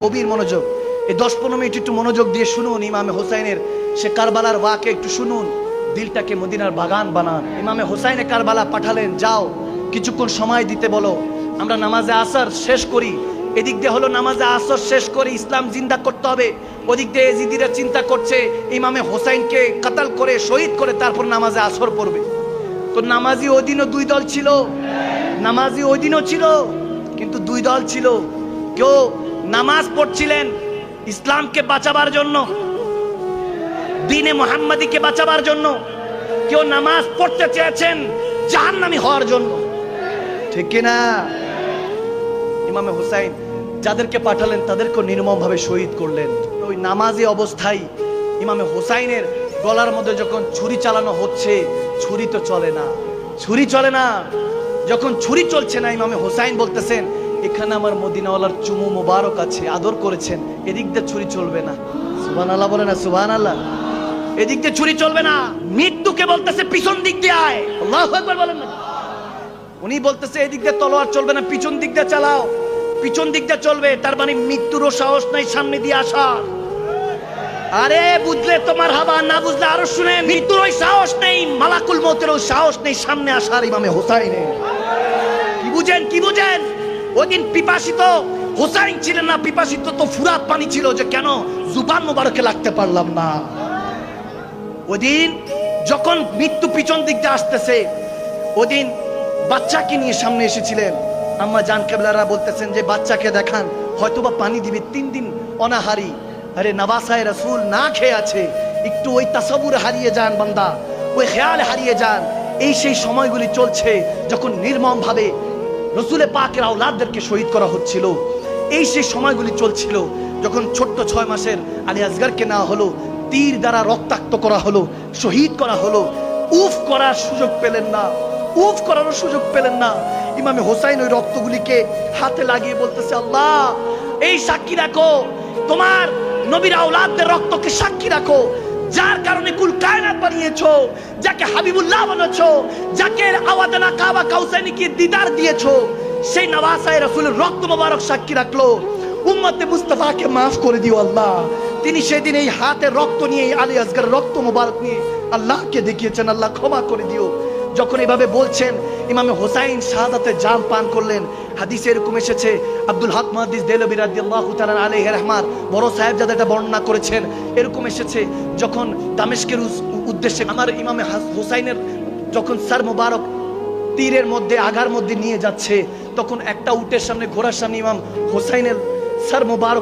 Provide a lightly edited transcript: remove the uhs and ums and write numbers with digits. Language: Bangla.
গভীর মনোযোগ, এই 10-15 মিনিট একটু মনোযোগ দিয়ে শুনুন। ইমামে হোসাইনের সে কারবালার ওয়াকে একটু শুনুন, দিলটাকে মদিনার বাগান বানান। ইমামে হোসাইনে কারবালা পাঠালেন, যাও কিছুক্ষণ সময় দিতে বলো, আমরা নামাজে আসর শেষ করি। এদিক দিয়ে হলো নামাজে আসর শেষ করে ইসলাম জিন্দা করতে হবে, ওদিক দিয়ে এজিদিরা চিন্তা করছে ইমামে হোসাইনকে কাতাল করে শহীদ করে তারপর নামাজে আসর পড়বে। তো নামাজি ওই দিনও দুই দল ছিল, নামাজি ওই দিনও ছিল, কিন্তু দুই দল ছিল। কেউ নামাজ পড়ছিলেন ইসলামকে বাঁচাবার জন্য, দ্বীনে মুহাম্মাদীকে বাঁচাবার জন্য, কেউ নামাজ পড়তে চেয়েছেন জাহান্নামী হওয়ার জন্য, ঠিক কিনা? ইমামে হোসাইন যাদেরকে পাঠালেন তাদেরকে নির্মমভাবে শহীদ করলেন। ওই নামাজি অবস্থায় ইমামে হোসাইনের গলার মধ্যে যখন ছুরি চালানো হচ্ছে, ছুরি তো চলে না, ছুরি চলে না। যখন ছুরি চলছে না, ইমামে হোসাইন বলতেছেন এখানে আমার মদিনাওয়ালার চুমু মোবারক আছে, আদর করেছেন, এদিক দিয়ে ছুরি চলবে না। সুবহানাল্লাহ বলে না, সুবহানাল্লাহ। এদিক দিয়ে ছুরি চলবে না, মৃত্যুকে বলতেছে পিছন দিক দিয়ে আয়, আল্লাহু আকবার বলেন না। উনি বলতেছে এদিক দিয়ে তলোয়ার চলবে না, পিছন দিক দিয়ে চালাও, পিছন দিক দিয়ে চলবে। তার মানে মৃত্যুরও সাহস নাই সামনে দিয়ে আসার। আরে বুঝলে তোমার হাবা, না বুঝলে আরো শুনে, মৃত্যুর ওই সাহস নেই, মালাকুল মউতেরও সাহস নেই সামনে আসার ইমামে হোসাইনের। কি বুঝেন, কি বুঝেন? ওই দিন পিপাসিত হোসাইন ছিলেন না, পিপাসিত তো ফুরাত পানি ছিল, যে কেন জুবান মোবারকে লাগতে পারলাম না। ওই দিন যখন মৃত্যু পিছন দিক দিয়ে আসতেছে, ওই দিন বাচ্চাকে নিয়ে সামনে এসেছিলেন। আম্মা জান কেবলারা বলতেছেন যে বাচ্চাকে দেখান, হয়তোবা পানি দিবে, 3 দিন অনাহারি। আরে নওয়াসায়ে রাসূল না খেয়ে আছে, একটু ওই তাসাব্বুর হারিয়ে যান বান্দা, ওই খেয়াল হারিয়ে যান। এই সেই সময়গুলি চলছে যখন নির্মম ভাবে রসুলে পাকের আওলাদদেরকে শহীদ করা হচ্ছিল। এই সেই সময়গুলি চলছিল যখন ছোট্ট 6 মাসের আলী আসগরকে নেওয়া হলো, তীর দ্বারা রক্তাক্ত করা হলো, শহীদ করা হলো। উফ করার সুযোগ পেলেন না, উফ করারও সুযোগ পেলেন না। ইমামে হোসাইন ওই রক্তগুলিকে হাতে লাগিয়ে বলতেছে, আল্লাহ এই সাক্ষী রাখো, তোমার নবীর আওলাদদের রক্তকে সাক্ষী রাখো, যার কারণে কুল কায়নাত বানিয়েছো, যাকে হাবিবুল্লাহ বানাচ্ছো, যাকে আওয়াদানা কাবা কাউসাইনি কি দিদার দিয়েছো, সেই নওয়াসায়ে রাসূলের রক্ত মোবারক সাক্ষী রাখলো। উম্মতে মুস্তাফাকে মাফ করে দিও আল্লাহ। তিনি সেদিন এই হাতে রক্ত নিয়ে, আলী আসগরের রক্ত মোবারক নিয়ে আল্লাহকে দেখিয়েছেন, আল্লাহ ক্ষমা করে দিও। যখন এভাবে বলছেন, ইমামে হোসাইন শাহাদাতের জাম পান করলেন। হাদিসে এরকম এসেছে, আব্দুল হক মুহাদ্দিস দেহলভী রাদিয়াল্লাহু তাআলা আলাইহি রহমান বড় সাহেবজাদা এটা বর্ণনা করেছেন। এরকম এসেছে, যখন দামেস্কের উদ্দেশ্যে আমার ইমামে হোসাইনের যখন স্যার মোবারক তীরের মধ্যে আগার মধ্যে নিয়ে যাচ্ছে, তখন একটা উটের সামনে, ঘোড়ার সামনে ইমাম হোসাইনের স্যার মোবারক